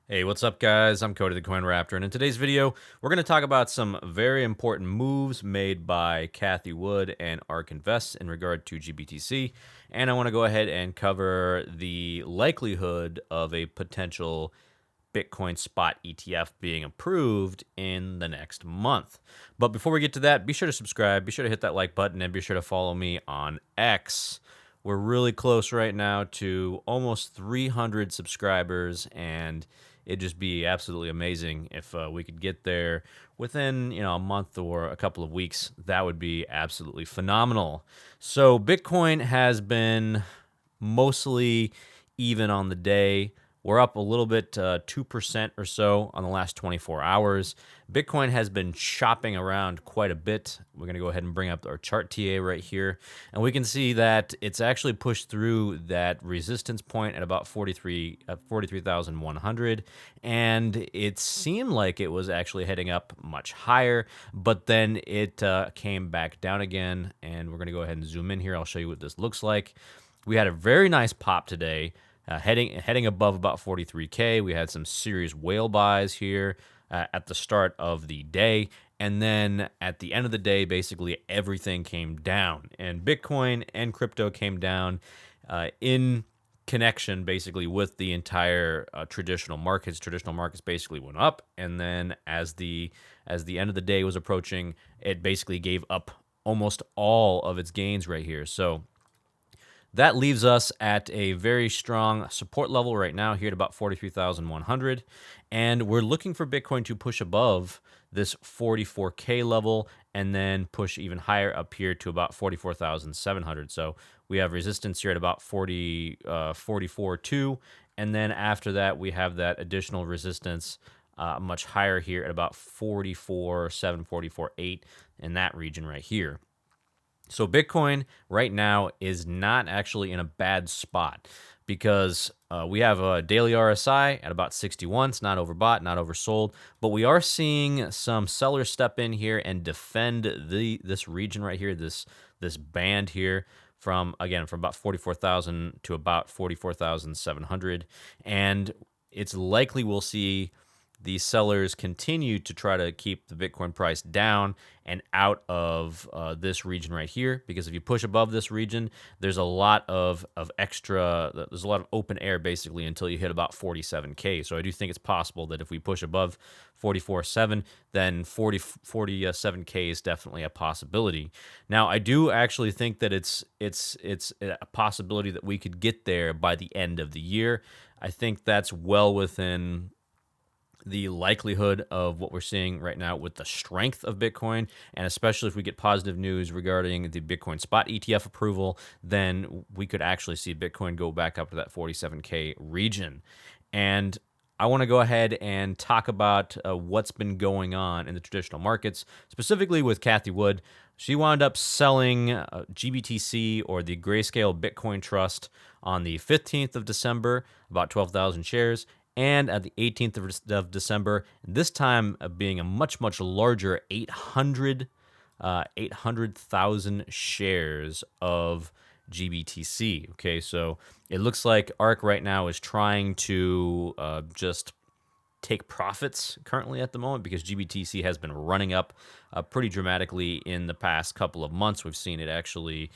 Hey, what's up, guys? I'm Cody the Coin Raptor, and in today's video, we're going to talk about some very important moves made by Cathie Wood and ARK Invest in regard to GBTC. And I want to go ahead and cover the likelihood of a potential Bitcoin Spot ETF being approved in the next month. But before we get to that, be sure to subscribe, be sure to hit that like button, and be sure to follow me on X. We're really close right now to almost 300 subscribers, and it'd just be absolutely amazing if we could get there within a month or a couple of weeks. That would be absolutely phenomenal. So Bitcoin has been mostly even on the day. We're up a little bit, 2% or so on the last 24 hours. Bitcoin has been shopping around quite a bit. We're going to go ahead and bring up our chart TA right here. And we can see that it's actually pushed through that resistance point at about 43,100. And it seemed like it was actually heading up much higher, but then it came back down again. And we're going to go ahead and zoom in here. I'll show you what this looks like. We had a very nice pop today. Heading above about 43K. We had some serious whale buys here at the start of the day. And then at the end of the day, basically everything came down. And Bitcoin and crypto came down in connection basically with the entire traditional markets. Traditional markets basically went up. And then as the end of the day was approaching, it basically gave up almost all of its gains right here. So that leaves us at a very strong support level right now here at about 43,100. And we're looking for Bitcoin to push above this 44K level and then push even higher up here to about 44,700. So we have resistance here at about 44.2. And then after that, we have that additional resistance much higher here at about 44.7, 44.8 in that region right here. So Bitcoin right now is not actually in a bad spot because we have a daily RSI at about 61. It's not overbought, not oversold, but we are seeing some sellers step in here and defend this region right here, this band here from about 44,000 to about 44,700, and it's likely we'll see the sellers continue to try to keep the Bitcoin price down and out of this region right here, because if you push above this region, there's a lot of there's a lot of open air basically until you hit about 47K. So I do think it's possible that if we push above 44.7, then 47K is definitely a possibility. Now, I do actually think that it's a possibility that we could get there by the end of the year. I think that's well within the likelihood of what we're seeing right now with the strength of Bitcoin, and especially if we get positive news regarding the Bitcoin Spot ETF approval, then we could actually see Bitcoin go back up to that 47K region. And I want to go ahead and talk about what's been going on in the traditional markets, specifically with Cathie Wood. She wound up selling GBTC, or the Grayscale Bitcoin Trust, on the 15th of December, about 12,000 shares, and at the 18th of December, this time being a much, much larger 800,000 shares of GBTC. Okay, so it looks like ARK right now is trying to just take profits currently at the moment, because GBTC has been running up pretty dramatically in the past couple of months. We've seen it actually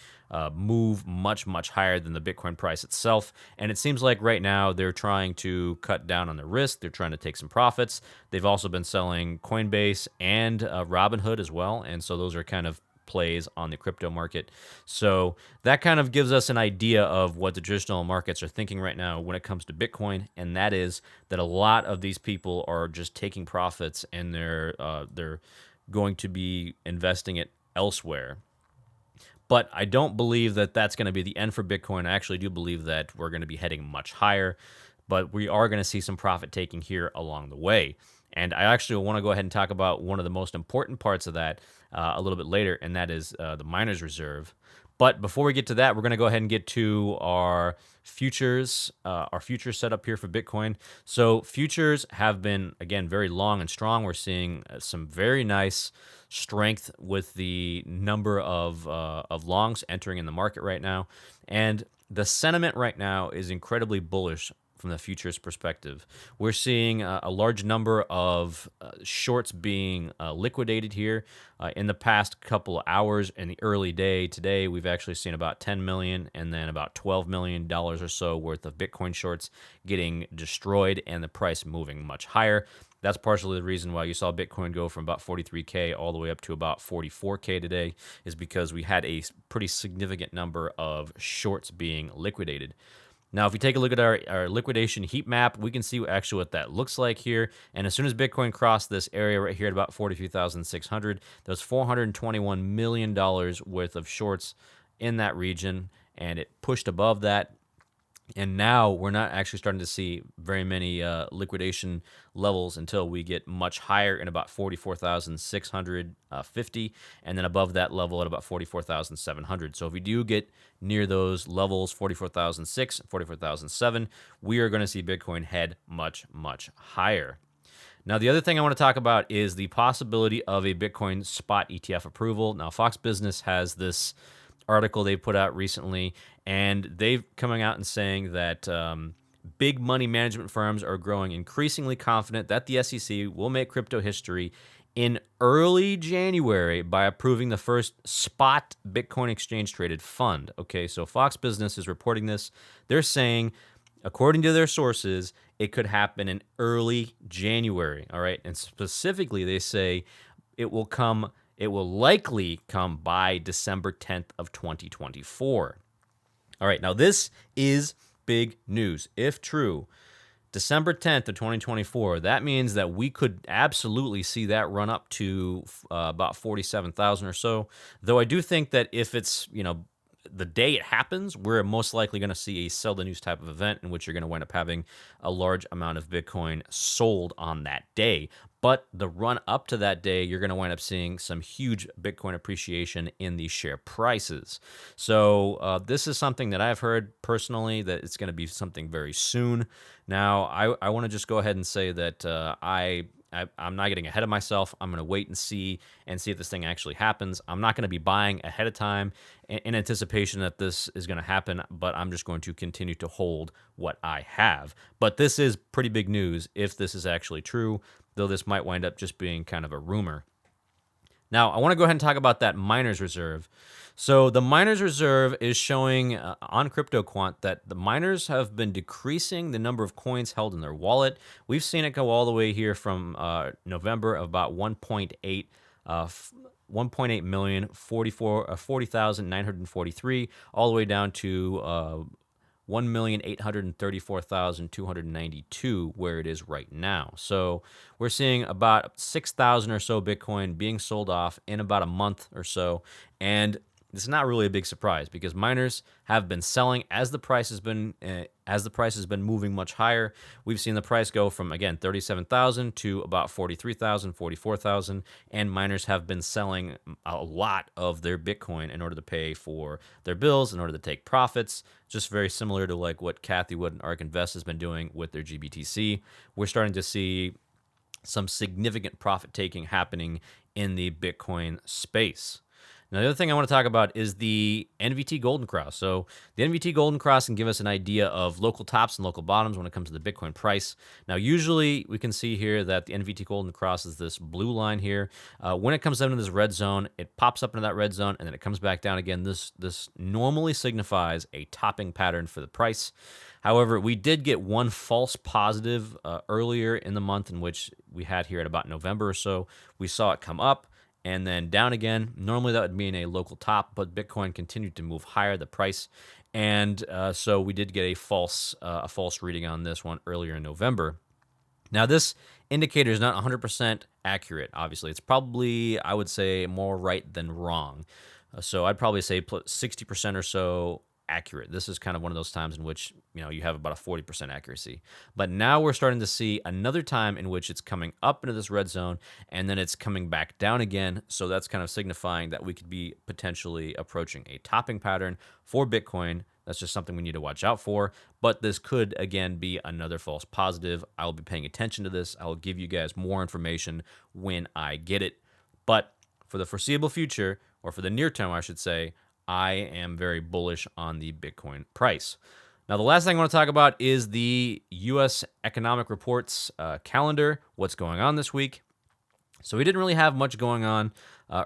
move much, much higher than the Bitcoin price itself. And it seems like right now they're trying to cut down on the risk. They're trying to take some profits. They've also been selling Coinbase and Robinhood as well. And so those are kind of plays on the crypto market. So that kind of gives us an idea of what the traditional markets are thinking right now when it comes to Bitcoin, and that is that a lot of these people are just taking profits and they're going to be investing it elsewhere. But I don't believe that that's going to be the end for Bitcoin. I actually do believe that we're going to be heading much higher, but we are going to see some profit taking here along the way. And I actually want to go ahead and talk about one of the most important parts of that a little bit later, and that is the miner's reserve. But before we get to that, we're going to go ahead and get to our futures setup here for Bitcoin. So futures have been, again, very long and strong. We're seeing some very nice strength with the number of longs entering in the market right now. And the sentiment right now is incredibly bullish from the futures perspective. We're seeing a large number of shorts being liquidated here in the past couple of hours. In the early day today, we've actually seen about 10 million and then about $12 million or so worth of Bitcoin shorts getting destroyed and the price moving much higher. That's partially the reason why you saw Bitcoin go from about 43K all the way up to about 44K today, is because we had a pretty significant number of shorts being liquidated. Now, if we take a look at our liquidation heat map, we can see actually what that looks like here. And as soon as Bitcoin crossed this area right here at about 43,600, there's $421 million worth of shorts in that region, and it pushed above that. And now we're not actually starting to see very many liquidation levels until we get much higher in about 44,650, and then above that level at about 44,700. So if we do get near those levels, 44,006, 44,007, we are going to see Bitcoin head much, much higher. Now, the other thing I want to talk about is the possibility of a Bitcoin spot ETF approval. Now, Fox Business has this article they put out recently, and they've coming out and saying that big money management firms are growing increasingly confident that the SEC will make crypto history in early January by approving the first spot Bitcoin exchange traded fund. Okay, so Fox Business is reporting this. They're saying, according to their sources, it could happen in early January. All right, and specifically they say it will likely come by December 10th of 2024. All right, now this is big news. If true, December 10th of 2024, that means that we could absolutely see that run up to about 47,000 or so. Though I do think that if it's, the day it happens, we're most likely going to see a sell the news type of event in which you're going to wind up having a large amount of Bitcoin sold on that day. But the run up to that day, you're going to wind up seeing some huge Bitcoin appreciation in the share prices. So this is something that I've heard personally that it's going to be something very soon. Now, I want to just go ahead and say that I'm not getting ahead of myself. I'm going to wait and see if this thing actually happens. I'm not going to be buying ahead of time in anticipation that this is going to happen, but I'm just going to continue to hold what I have. But this is pretty big news if this is actually true, though this might wind up just being kind of a rumor. Now, I want to go ahead and talk about that miner's reserve. So the miner's reserve is showing on CryptoQuant that the miners have been decreasing the number of coins held in their wallet. We've seen it go all the way here from November of about 1.8 million, 40,943, all the way down to 1,834,292 where it is right now. So we're seeing about 6,000 or so Bitcoin being sold off in about a month or so, and this is not really a big surprise because miners have been selling as the price has been moving much higher. We've seen the price go from, again, 37,000 to about 43,000, 44,000, and miners have been selling a lot of their Bitcoin in order to pay for their bills, in order to take profits, just very similar to like what Kathy Wood and ARK Invest has been doing with their GBTC. We're starting to see some significant profit taking happening in the Bitcoin space. Now, the other thing I want to talk about is the NVT Golden Cross. So the NVT Golden Cross can give us an idea of local tops and local bottoms when it comes to the Bitcoin price. Now, usually we can see here that the NVT Golden Cross is this blue line here. When it comes down to this red zone, it pops up into that red zone, and then it comes back down again. This normally signifies a topping pattern for the price. However, we did get one false positive earlier in the month, in which we had here at about November or so. We saw it come up and then down again. Normally that would mean a local top, but Bitcoin continued to move higher, the price, and so we did get a false reading on this one earlier in November. Now, this indicator is not 100% accurate, obviously. It's probably, I would say, more right than wrong. So I'd probably say 60% or so accurate. This is kind of one of those times in which, you have about a 40% accuracy. But now we're starting to see another time in which it's coming up into this red zone, and then it's coming back down again. So that's kind of signifying that we could be potentially approaching a topping pattern for Bitcoin. That's just something we need to watch out for. But this could, again, be another false positive. I will be paying attention to this. I will give you guys more information when I get it. But for the foreseeable future, or for the near term, I should say, I am very bullish on the Bitcoin price. Now, the last thing I want to talk about is the U.S. economic reports calendar, what's going on this week. So we didn't really have much going on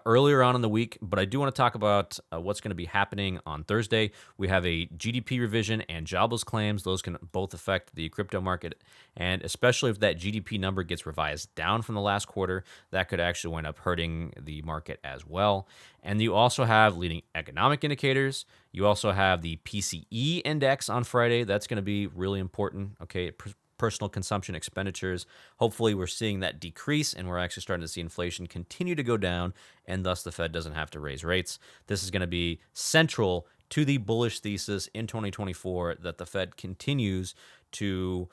earlier on in the week, but I do want to talk about what's going to be happening on Thursday. We have a GDP revision and jobless claims. Those can both affect the crypto market, and especially if that GDP number gets revised down from the last quarter, that could actually wind up hurting the market as well. And you also have leading economic indicators. You also have the PCE index on Friday. That's going to be really important. Okay, personal consumption expenditures. Hopefully, we're seeing that decrease and we're actually starting to see inflation continue to go down, and thus the Fed doesn't have to raise rates. This is going to be central to the bullish thesis in 2024 that the Fed continues to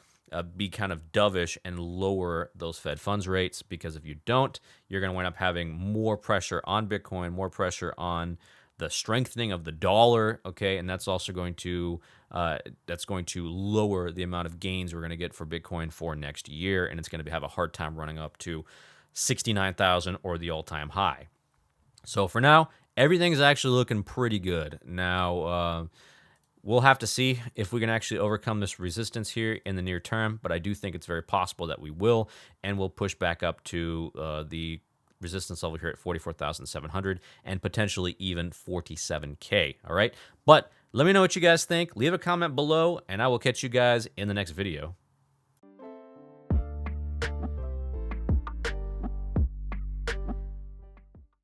be kind of dovish and lower those Fed funds rates, because if you don't, you're going to wind up having more pressure on Bitcoin, more pressure on the strengthening of the dollar, okay, and that's also going to lower the amount of gains we're going to get for Bitcoin for next year, and it's going to have a hard time running up to 69,000 or the all-time high. So for now, everything's actually looking pretty good. Now, we'll have to see if we can actually overcome this resistance here in the near term, but I do think it's very possible that we will, and we'll push back up to the resistance level here at 44,700 and potentially even 47K. All right. But let me know what you guys think. Leave a comment below, and I will catch you guys in the next video.